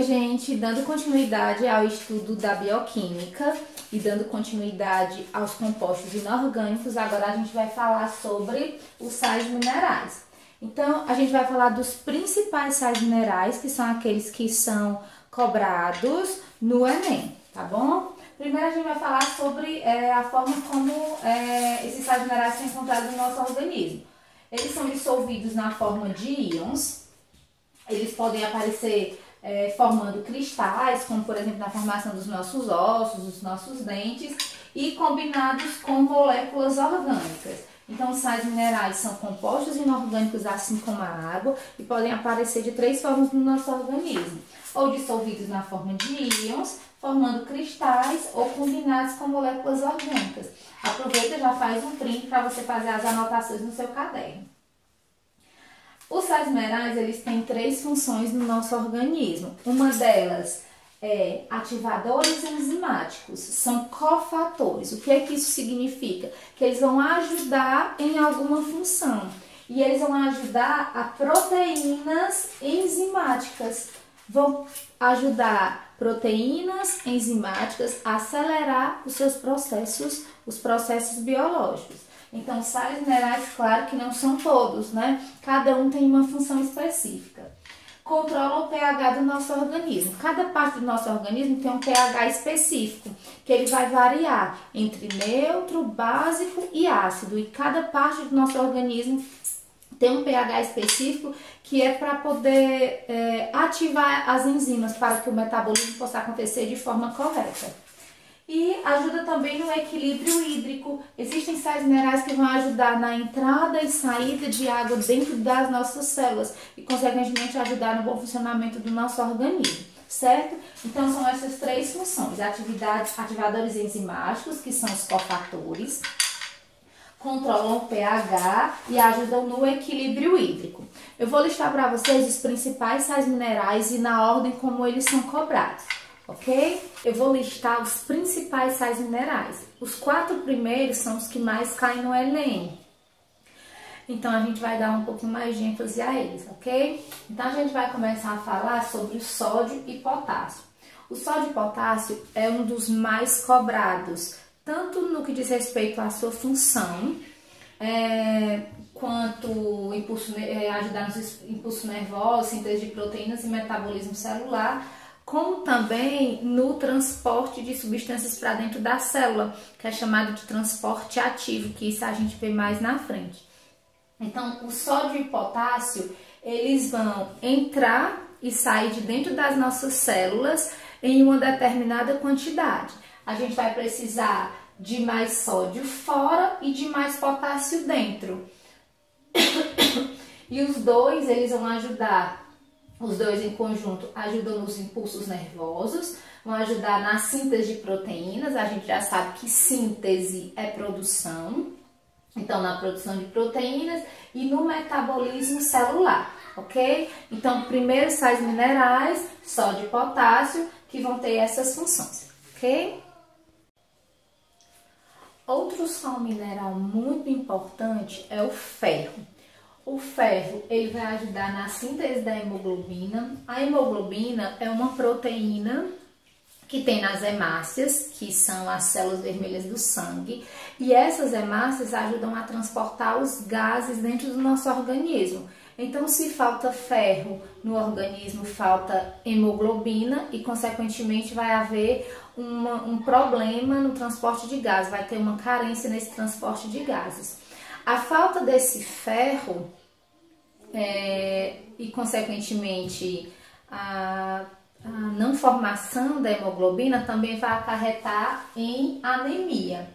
gente, dando continuidade ao estudo da bioquímica e dando continuidade aos compostos inorgânicos, agora a gente vai falar sobre os sais minerais. Então, a gente vai falar dos principais sais minerais, que são aqueles que são cobrados no Enem, tá bom? Primeiro a gente vai falar sobre a forma como esses sais minerais são encontrados no nosso organismo. Eles são dissolvidos na forma de íons, eles podem aparecer formando cristais, como por exemplo na formação dos nossos ossos, dos nossos dentes, e combinados com moléculas orgânicas. Então, os sais minerais são compostos inorgânicos, assim como a água, e podem aparecer de três formas no nosso organismo: ou dissolvidos na forma de íons, formando cristais, ou combinados com moléculas orgânicas. Aproveita e já faz um print para você fazer as anotações no seu caderno. Os sais minerais, eles têm três funções no nosso organismo. Uma delas é ativadores enzimáticos, são cofatores. O que é que isso significa? Que eles vão ajudar em alguma função. E eles vão ajudar a proteínas enzimáticas. Vão ajudar proteínas enzimáticas a acelerar os seus processos, os processos biológicos. Então, sais minerais, claro que não são todos, né? Cada um tem uma função específica. Controla o pH do nosso organismo. Cada parte do nosso organismo tem um pH específico, que ele vai variar entre neutro, básico e ácido. E cada parte do nosso organismo tem um pH específico que é para poder ativar as enzimas para que o metabolismo possa acontecer de forma correta. E ajuda também no equilíbrio hídrico. Existem sais minerais que vão ajudar na entrada e saída de água dentro das nossas células e, consequentemente, ajudar no bom funcionamento do nosso organismo, certo? Então, são essas três funções: ativadores enzimáticos, que são os cofatores, controlam o pH e ajudam no equilíbrio hídrico. Eu vou listar para vocês os principais sais minerais e na ordem como eles são cobrados. Ok? Eu vou listar os principais sais minerais. Os 4 primeiros são os que mais caem no Enem. Então, a gente vai dar um pouquinho mais de ênfase a eles, ok? Então, a gente vai começar a falar sobre o sódio e potássio. O sódio e potássio é um dos mais cobrados, tanto no que diz respeito à sua função, quanto ajudar nos impulsos nervosos, síntese de proteínas e metabolismo celular, como também no transporte de substâncias para dentro da célula, que é chamado de transporte ativo, que isso a gente vê mais na frente. Então, o sódio e o potássio, eles vão entrar e sair de dentro das nossas células em uma determinada quantidade. A gente vai precisar de mais sódio fora e de mais potássio dentro. E os dois, eles vão ajudar. Os dois em conjunto ajudam nos impulsos nervosos, vão ajudar na síntese de proteínas. A gente já sabe que síntese é produção, então na produção de proteínas e no metabolismo celular, ok? Então, primeiro sais minerais, sódio e potássio, que vão ter essas funções, ok? Outro sal mineral muito importante é o ferro. O ferro, ele vai ajudar na síntese da hemoglobina. A hemoglobina é uma proteína que tem nas hemácias, que são as células vermelhas do sangue, e essas hemácias ajudam a transportar os gases dentro do nosso organismo. Então, se falta ferro no organismo, falta hemoglobina e, consequentemente, vai haver um problema no transporte de gases, vai ter uma carência nesse transporte de gases. A falta desse ferro e, consequentemente, a não formação da hemoglobina também vai acarretar em anemia.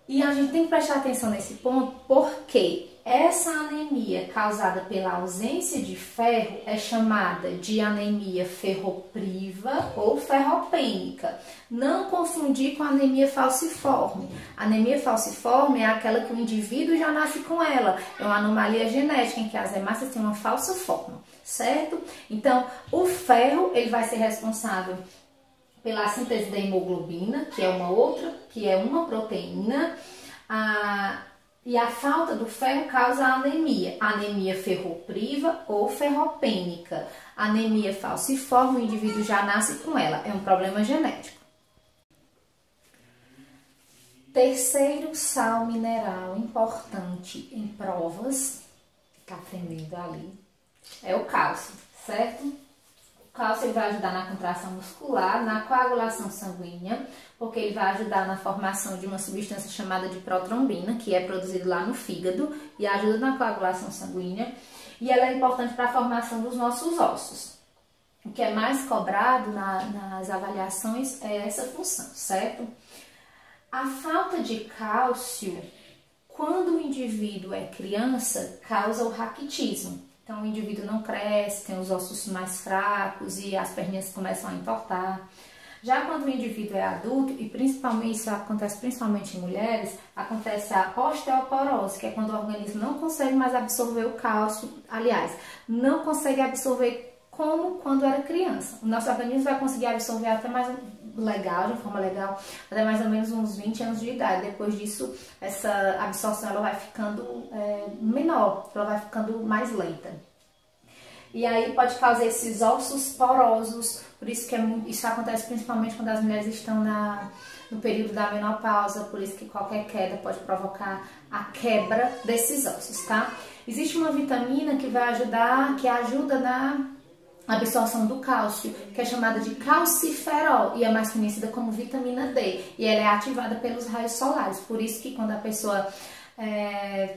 E a gente tem que prestar atenção nesse ponto porque essa anemia causada pela ausência de ferro é chamada de anemia ferropriva ou ferropênica. Não confundir com anemia falciforme. A anemia falciforme é aquela que o indivíduo já nasce com ela. É uma anomalia genética em que as hemácias têm uma falsa forma, certo? Então, o ferro, ele vai ser responsável pela síntese da hemoglobina, que é uma proteína. E a falta do ferro causa anemia. Anemia ferropriva ou ferropênica. Anemia falciforme, o indivíduo já nasce com ela. É um problema genético. Terceiro sal mineral importante em provas, tá aprendendo ali, é o cálcio, certo? O cálcio ele vai ajudar na contração muscular, na coagulação sanguínea, porque ele vai ajudar na formação de uma substância chamada de protrombina, que é produzida lá no fígado e ajuda na coagulação sanguínea. E ela é importante para a formação dos nossos ossos. O que é mais cobrado nas avaliações é essa função, certo? A falta de cálcio, quando o indivíduo é criança, causa o raquitismo. Então, o indivíduo não cresce, tem os ossos mais fracos e as perninhas começam a entortar. Já quando o indivíduo é adulto, e principalmente isso acontece principalmente em mulheres, acontece a osteoporose, que é quando o organismo não consegue mais absorver o cálcio, aliás, não consegue absorver como quando era criança. O nosso organismo vai conseguir absorver até mais legal, de forma legal, até mais ou menos uns 20 anos de idade. Depois disso, essa absorção ela vai ficando menor, ela vai ficando mais lenta. E aí pode causar esses ossos porosos, por isso que isso acontece principalmente quando as mulheres estão no período da menopausa, por isso que qualquer queda pode provocar a quebra desses ossos, tá? Existe uma vitamina que vai ajudar, que ajuda na absorção do cálcio, que é chamada de calciferol e é mais conhecida como vitamina D, e ela é ativada pelos raios solares, por isso que quando a pessoa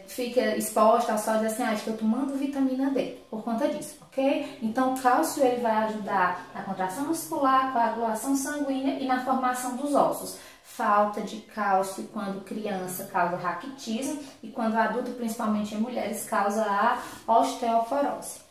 fica exposta ao sol, diz assim, estou tomando vitamina D, por conta disso, ok? Então o cálcio ele vai ajudar na contração muscular, coagulação sanguínea e na formação dos ossos. Falta de cálcio quando criança causa raquitismo e quando adulto, principalmente em mulheres, causa a osteoporose.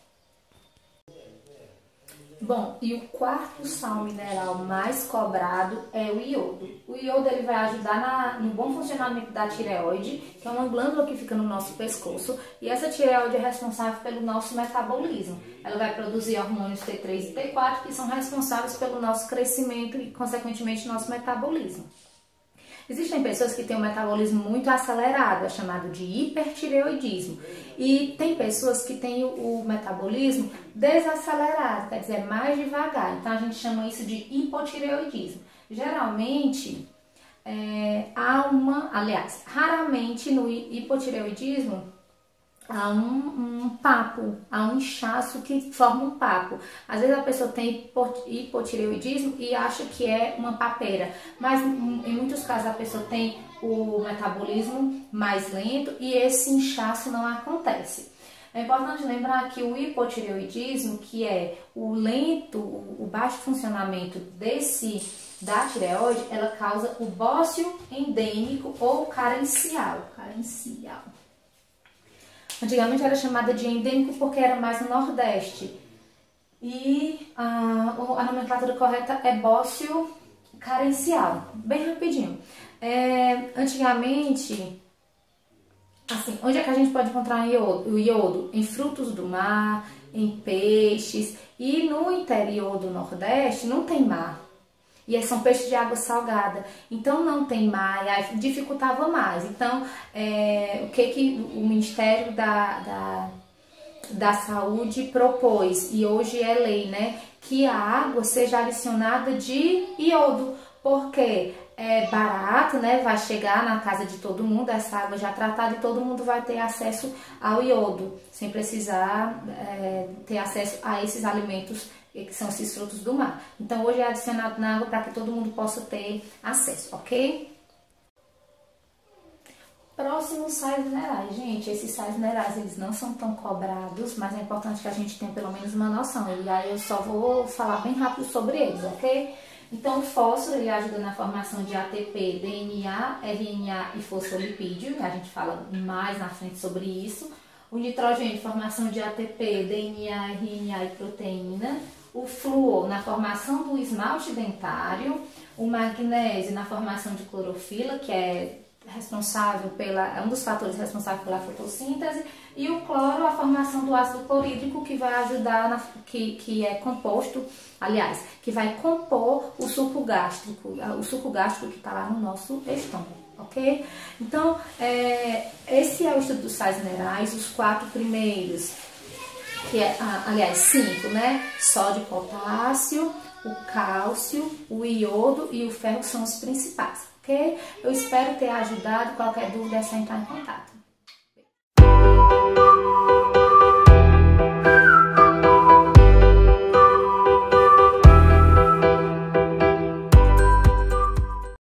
Bom, e o quarto sal mineral mais cobrado é o iodo. O iodo ele vai ajudar no bom funcionamento da tireoide, que é uma glândula que fica no nosso pescoço, e essa tireoide é responsável pelo nosso metabolismo. Ela vai produzir hormônios T3 e T4, que são responsáveis pelo nosso crescimento e, consequentemente, nosso metabolismo. Existem pessoas que têm um metabolismo muito acelerado, é chamado de hipertireoidismo. E tem pessoas que têm o metabolismo desacelerado, quer dizer, mais devagar. Então a gente chama isso de hipotireoidismo. Geralmente, raramente no hipotireoidismo há um papo, há um inchaço que forma um papo. Às vezes a pessoa tem hipotireoidismo e acha que é uma papeira, mas em muitos casos a pessoa tem o metabolismo mais lento e esse inchaço não acontece. É importante lembrar que o hipotireoidismo, que é o baixo funcionamento da tireoide, ela causa o bócio endêmico ou carencial. Antigamente era chamada de endêmico porque era mais no Nordeste. E a nomenclatura correta é bócio carencial. Bem rapidinho. Antigamente, assim, onde é que a gente pode encontrar o iodo? Em frutos do mar, em peixes. E no interior do Nordeste não tem mar. E são peixes de água salgada, então não tem mar, e aí dificultava mais. Então, o que o Ministério da Saúde propôs, e hoje é lei, né? Que a água seja adicionada de iodo, porque é barato, né? Vai chegar na casa de todo mundo essa água já tratada e todo mundo vai ter acesso ao iodo, sem precisar ter acesso a esses alimentos que são esses frutos do mar. Então hoje é adicionado na água para que todo mundo possa ter acesso, ok? Próximos sais minerais. Gente, esses sais minerais eles não são tão cobrados, mas é importante que a gente tenha pelo menos uma noção. E aí eu só vou falar bem rápido sobre eles, ok? Então o fósforo ele ajuda na formação de ATP, DNA, RNA e fosfolipídio, a gente fala mais na frente sobre isso. O nitrogênio, formação de ATP, DNA, RNA e proteína. O flúor na formação do esmalte dentário, o magnésio na formação de clorofila, que é um dos fatores responsáveis pela fotossíntese, E o cloro, a formação do ácido clorídrico, que vai ajudar, que é composto, aliás, que vai compor o suco gástrico que está lá no nosso estômago, ok? Então, esse é o estudo dos sais minerais, os 4 primeiros, que é, aliás, 5, né? Sódio e potássio, o cálcio, o iodo e o ferro são os principais, ok? Eu espero ter ajudado. Qualquer dúvida é só entrar em contato.